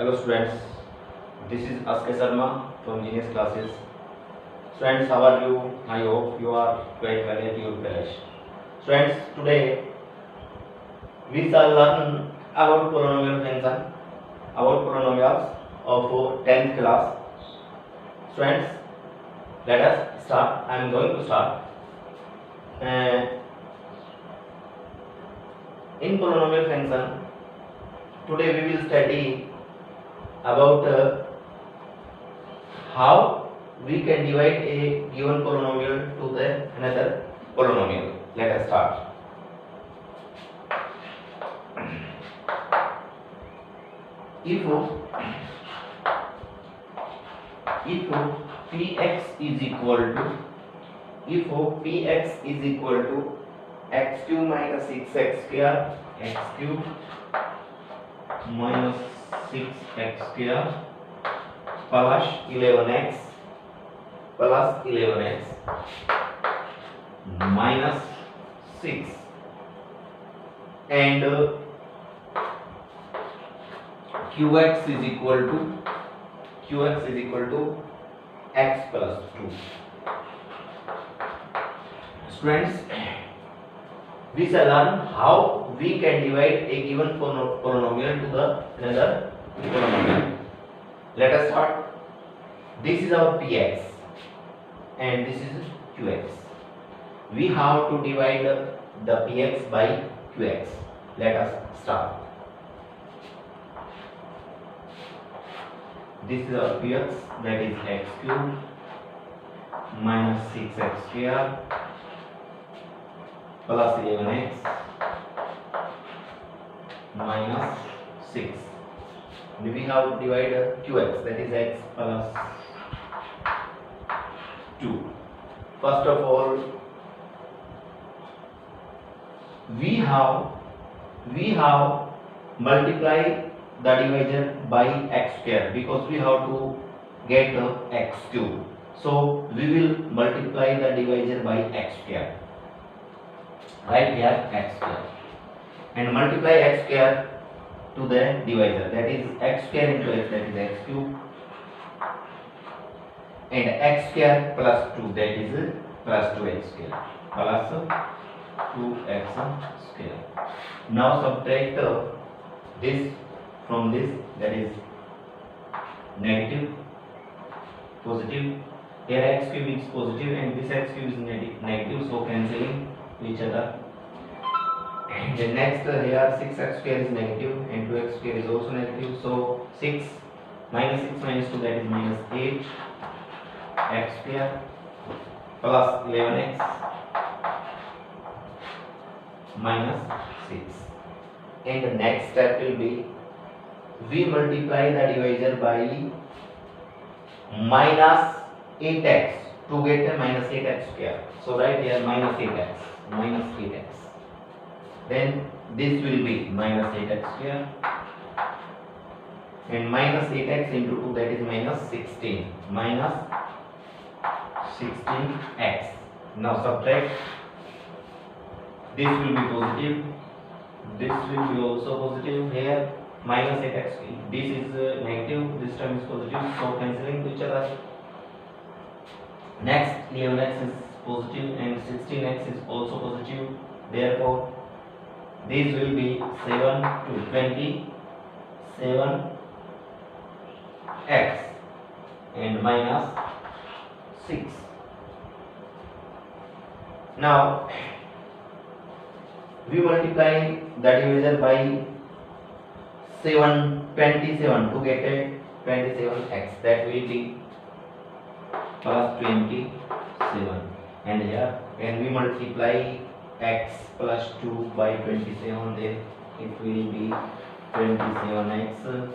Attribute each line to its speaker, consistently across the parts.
Speaker 1: Hello students, this is Askey Sharma from Genius Classes. Students, how are you? I hope you are quite well at your place. Students, today we shall learn about polynomial function, about polynomials of 10th class. Students, let us start. I am going to start. In polynomial function, today we will study about how we can divide a given polynomial to the another polynomial. Let us start. If px is equal to x cube minus 6x square, x cube minus 6x square plus 11x minus 6, and qx is equal to x plus 2. Students, we shall learn how we can divide a given polynomial to the another polynomial. Let us start. This is our px and this is qx. We have to divide the px by qx. Let us start. This is our px, that is x cube minus 6x square plus 11x minus 6. We have to divide qx, that is x plus 2. First of all, we have multiply the divisor by x square because we have to get the x cube. So we will multiply the divisor by x square. Right here x square, and multiply x square to the divisor, that is x square into x, that is x cube, and x square plus 2, that is plus 2x square, plus 2x square. Now subtract this from this, that is negative, positive. Here x cube is positive and this x cube is negative, so cancelling each other. And the next here 6x square is negative and 2x square is also negative, so 6 minus 6 minus 2, that is minus 8 x square plus 11x minus 6. And the next step will be we multiply the divisor by minus 8x to get a minus 8x square. So right here minus 8x. Then this will be minus 8x square and minus 8x into 2, that is minus 16, minus 16x. Now subtract. This will be positive, this will be also positive. Here minus 8x, this is negative, this term is positive, so cancelling to each other. Next 11x is positive and 16x is also positive, therefore this will be 7 to 27x and minus 6. Now we multiply the divisor by 27 to get a 27x, that will be plus 27. And here when we multiply x plus 2 by 27, then it will be 27x,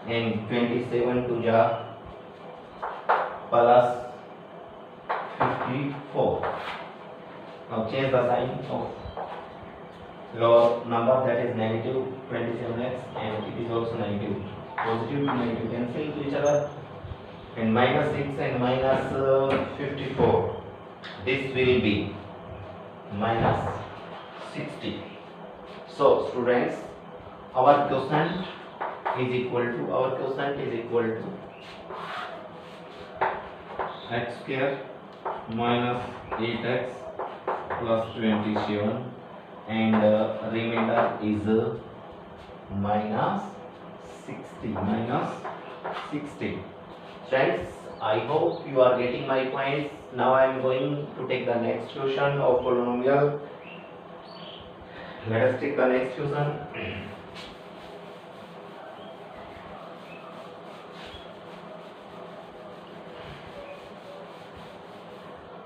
Speaker 1: and 27 to the plus 54. Now change the sign of lower number, that is negative 27x, and it is also negative. Positive to negative cancel to each other, and minus 6 and minus 54. This will be minus 60. So students, our quotient is equal to, our quotient is equal to x square minus 8x plus 27, and remainder is minus 60. Friends, I hope you are getting my points. Now I am going to take the next question of polynomial. Let us take the next question.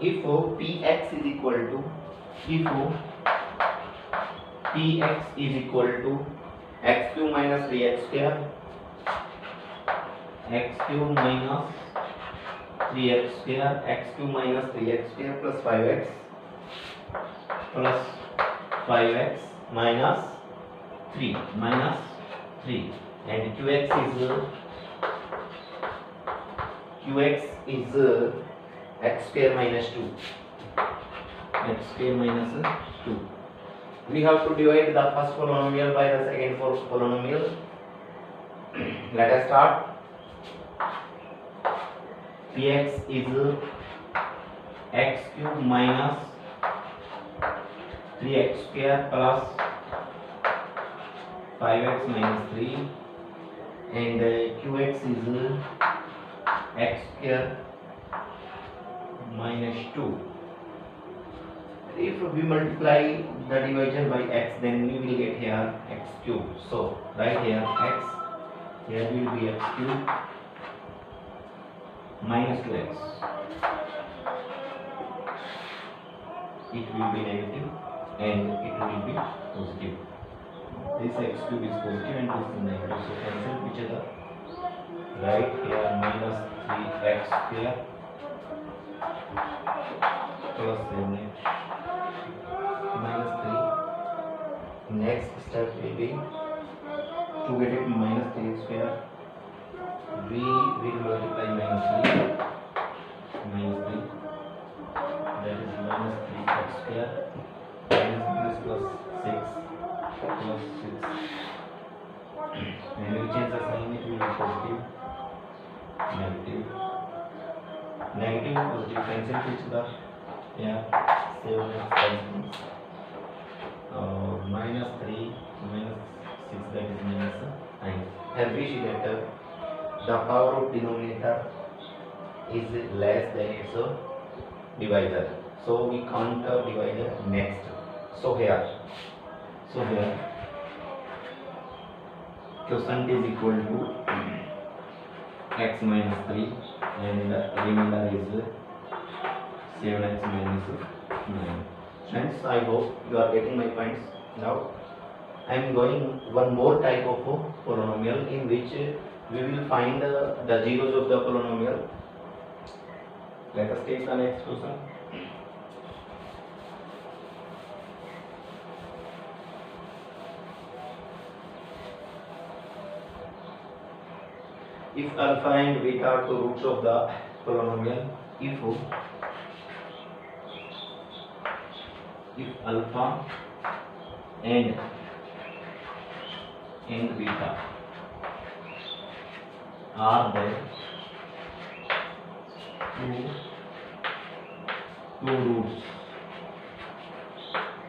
Speaker 1: If px is equal to x cube minus 3x square, x cube minus 3x square, x cube minus 3x square plus 5x minus 3 and qx is x square minus 2. We have to divide the first polynomial by the second polynomial. Let us start. Px is x cube minus 3x square plus 5x minus 3, and qx is x square minus 2. If we multiply the division by x, then we will get here x cube. So right here x, here will be x cube minus 2x. It will be negative and it will be positive. This x cube is positive and this is negative, so cancel each other. Right here minus 3x square plus 7x minus 3. Next step will be to get it minus 3x square. We will multiply minus 3, that is minus 3x square minus plus 6 plus 6. When we change the sign, it will be positive, negative, positive, cancel each other. Yeah, 7x minus 3 minus 6, that is minus 9. And we see that the power of denominator is less than its divisor, so we can't divide next. So here quotient is equal to x minus 3 and remainder is 7x minus 9. Friends, I hope you are getting my points. Now I am going one more type of polynomial in which we will find the zeros of the polynomial. Let us take the next question. If alpha and beta are two roots of the polynomial, if alpha and beta are the two roots,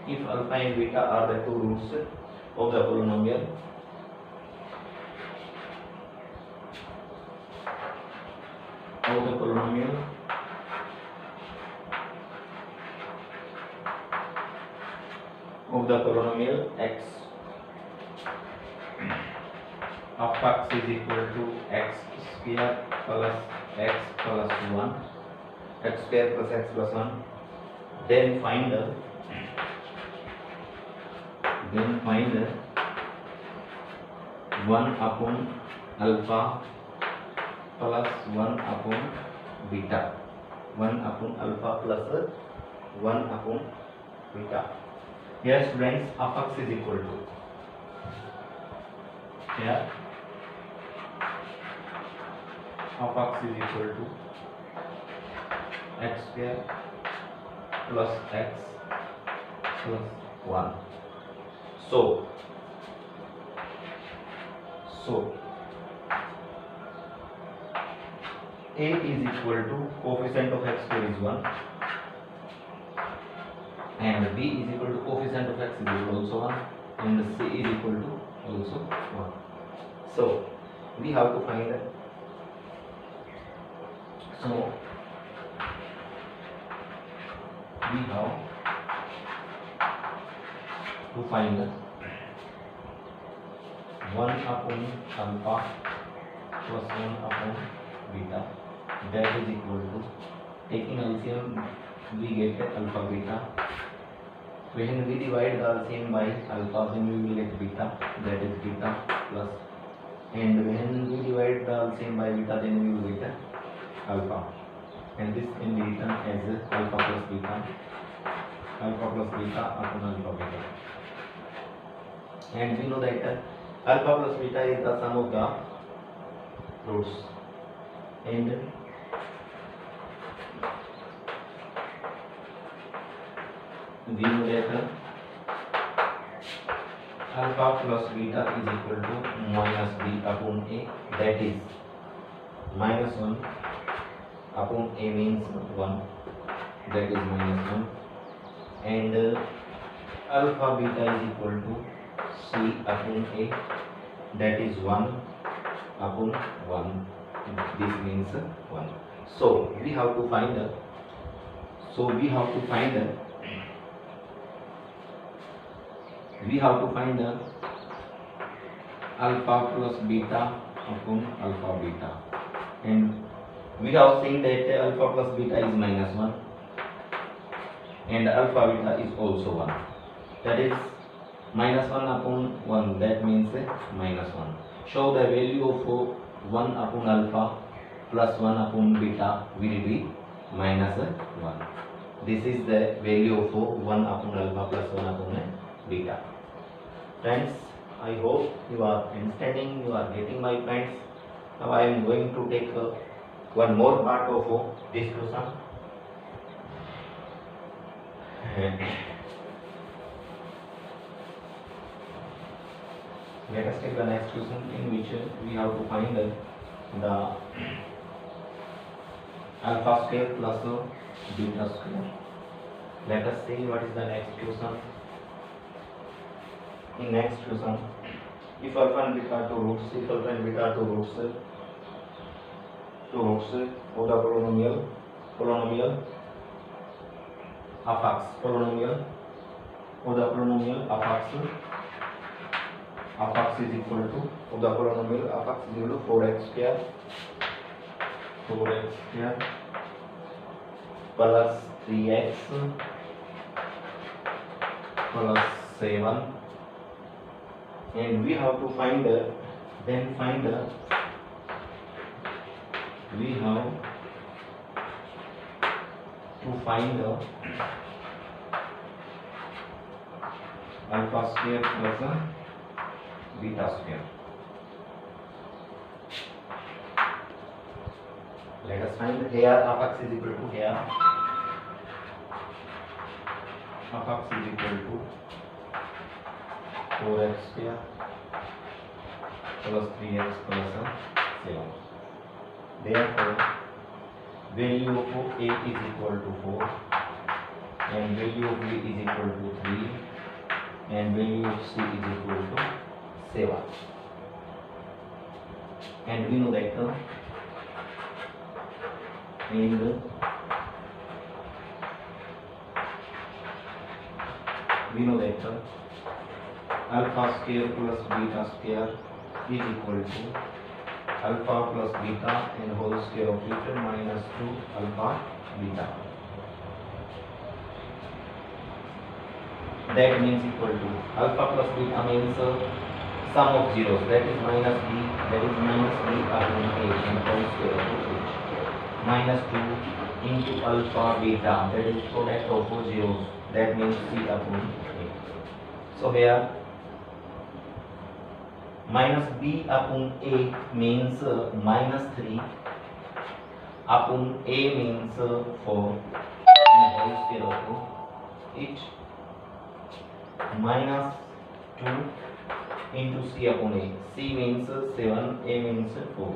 Speaker 1: if alpha and beta are the two roots of the polynomial, of the polynomial x of x is equal to x square plus x plus 1, x square plus x plus 1, then find 1 upon alpha plus 1 upon beta, 1 upon alpha plus 1 upon beta. Here students, f x is equal to, here f x is equal to x square plus x plus 1. So A is equal to coefficient of x square is 1 and B is equal to coefficient of x is equal to also 1 and C is equal to also 1. So we have to find one upon alpha plus 1 upon beta, that is equal to, taking LCM we get alpha beta. When we divide the LCM by alpha, then we will get beta, that is beta plus, and when we divide the LCM by beta, then we will get alpha, and this can be written as alpha plus beta upon alpha beta. And we know that alpha plus beta is the sum of the roots, and we know that alpha plus beta is equal to minus b upon a, that is minus 1 upon a means 1, that is minus 1, and alpha beta is equal to c upon a, that is 1 upon 1, this means 1. So we have to find alpha plus beta upon alpha beta, and we have seen that alpha plus beta is minus 1 and alpha beta is also 1, that is minus 1 upon 1, that means minus 1. So the value of 1 upon alpha plus 1 upon beta will be minus 1. This is the value of 1 upon alpha plus 1 upon beta. Friends, I hope you are understanding, you are getting my points. Now I am going to take one more part of this question. Let us take the next question, in which we have to find the alpha square plus beta square. Let us see what is the next question. In next question, if alpha and beta are two roots, of the polynomial of x is equal to, the polynomial of x is equal to 4x square plus 3x plus 7, and we have to find alpha square plus beta square. Let us find here f(x) is equal to, f(x) is equal to 4x square plus 3x plus 7. Therefore, value of a is equal to 4 and value of b is equal to 3 and value of c is equal to 7. And we know that alpha square plus beta square is equal to alpha plus beta and whole square of it minus 2 alpha beta. That means equal to alpha plus beta means sum of zeros, that is minus b upon a and whole square of it minus 2 into alpha beta, that is product of zeros, that means c upon a. So here minus b upon a means minus 3 upon a means 4 and whole square of it minus 2 into c upon a. C means 7, a means 4.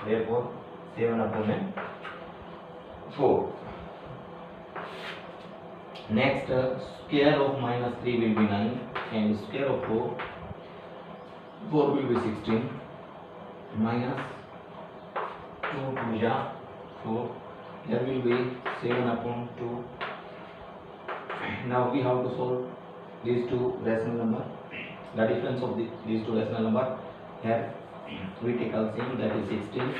Speaker 1: Therefore 7 upon 4. Next, square of minus 3 will be 9 and square of 4 will be 16 minus 2 2 ja 4. Here will be 7 upon 2. Now we have to solve these two rational number. The difference of these two rational number. Here we take LCM, that is 16.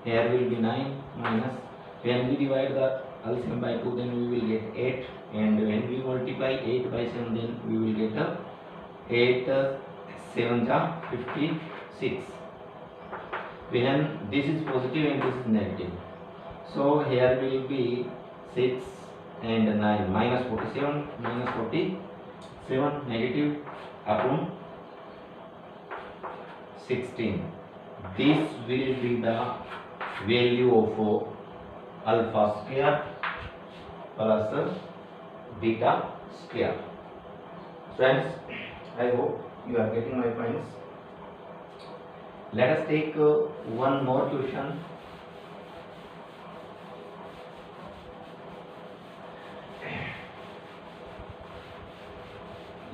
Speaker 1: Here will be 9 minus, when we divide the LCM by 2 then we will get 8, and when we multiply 8 by 7 then we will get 8 7 ja 56. When this is positive and this is negative, so here will be 6 and 9 minus 47 negative upon 16. This will be the value of alpha square plus beta square. Friends, I hope you are getting my points. Let us take one more question.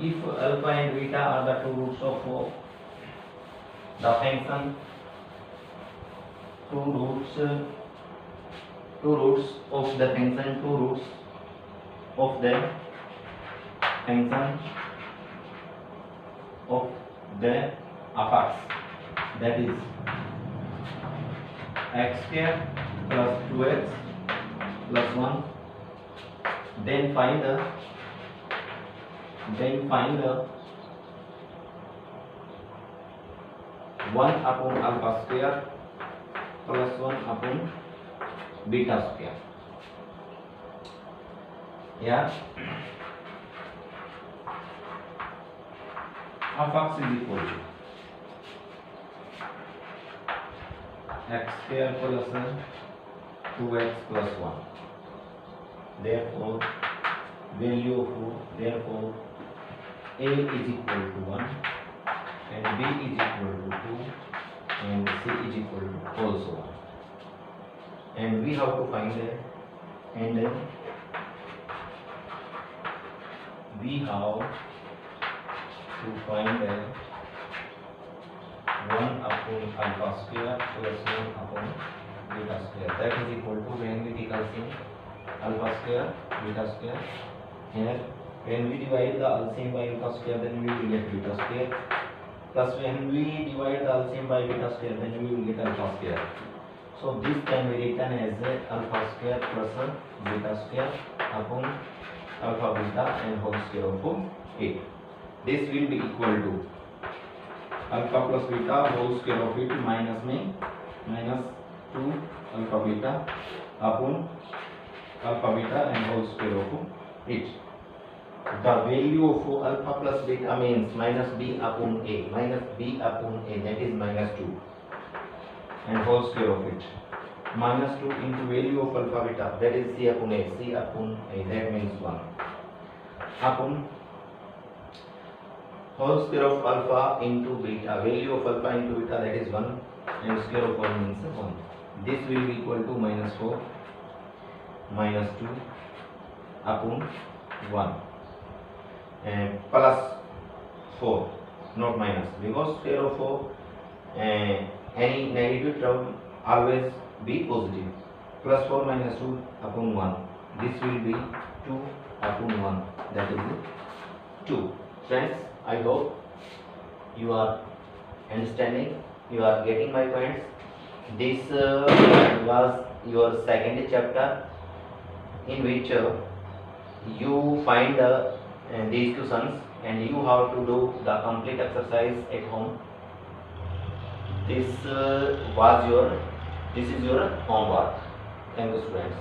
Speaker 1: If alpha and beta are the two roots of the function, two roots of the function of the f(x), that is x square plus 2x plus 1, then find 1 upon alpha square plus 1 upon beta square. Yeah, f(x) is equal to x square plus 2x plus 1. Therefore a is equal to 1 and b is equal to 2 and c is equal to also 1, and we have to find it, and we have to find 1 upon alpha square plus 1 upon beta square, that is equal to, when we take LCM, alpha square beta square. Here when we divide the LCM by alpha square then we will get beta square, plus when we divide the LCM by beta square then we will get alpha square. So this can be written as alpha square plus beta square upon alpha beta and whole square of 8. This will be equal to alpha plus beta whole square of 8 minus 2 alpha beta upon alpha beta and whole square of 8. The value of alpha plus beta means minus b upon a, that is minus 2 and whole square of it. Minus 2 into value of alpha beta, that is c upon a, that means 1 upon whole square of alpha into beta, value of alpha into beta, that is 1 and square of 1 means 1. This will be equal to minus 4 minus 2 upon 1 and plus 4, not minus, because square of 4 any negative term always be positive. Plus 4 minus 2 upon 1, this will be 2 upon 1, that is 2. Friends, I hope you are understanding, you are getting my points. This was your second chapter, in which you find these questions and you have to do the complete exercise at home. This is your homework. Thank you, students.